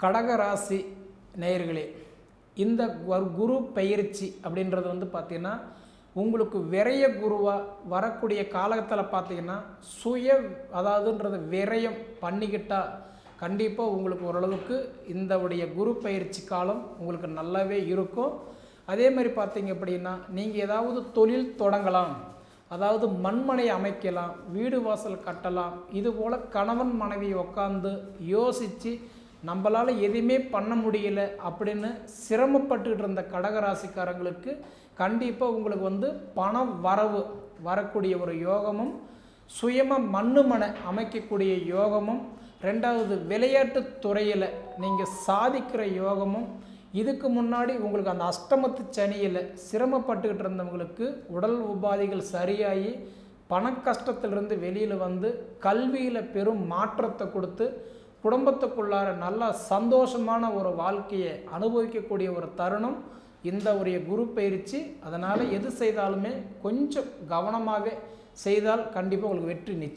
கடக ராசி நேயர்களே, இந்த குரு பெயர்ச்சி அப்படின்றது பார்த்தீங்கன்னா உங்களுக்கு விரய குருவாக வரக்கூடிய காலகட்டத்தில் பார்த்தீங்கன்னா அதாவதுன்றது விரயம் பண்ணிக்கிட்டால் கண்டிப்பாக உங்களுக்கு ஓரளவுக்கு இந்த உடைய குரு பயிற்சி காலம் உங்களுக்கு நல்லாவே இருக்கும். அதே மாதிரி பார்த்தீங்க அப்படின்னா நீங்கள் ஏதாவது தொழில் தொடங்கலாம், அதாவது மண்மனை அமைக்கலாம், வீடு வாசல் கட்டலாம். இதுபோல் கணவன் மனைவி உட்காந்து யோசித்து நம்மளால் எதுவுமே பண்ண முடியல அப்படின்னு சிரமப்பட்டுக்கிட்டு இருந்த கடகராசிக்காரங்களுக்கு கண்டிப்பாக உங்களுக்கு பண வரவு வரக்கூடிய ஒரு யோகமும், சுயமாக மண்ணை அமைக்கக்கூடிய யோகமும், ரெண்டாவது விளையாட்டு துறையில் நீங்கள் சாதிக்கிற யோகமும், இதுக்கு முன்னாடி உங்களுக்கு அந்த அஷ்டமத்து சனியில் சிரமப்பட்டுக்கிட்டு இருந்தவங்களுக்கு உடல் உபாதைகள் சரியாகி பண கஷ்டத்திலிருந்து வெளியில் வந்து கல்வியில் பெரும் மாற்றத்தை கொடுத்து குடும்பத்துக்குள்ளார நல்ல சந்தோஷமான ஒரு வாழ்க்கையை அனுபவிக்கக்கூடிய ஒரு தருணம் இந்த உரிய குரு பயிற்சி. அதனால் எது செய்தாலுமே கொஞ்சம் கவனமாக செய்தால் கண்டிப்பாக உங்களுக்கு வெற்றி நிச்சயம்.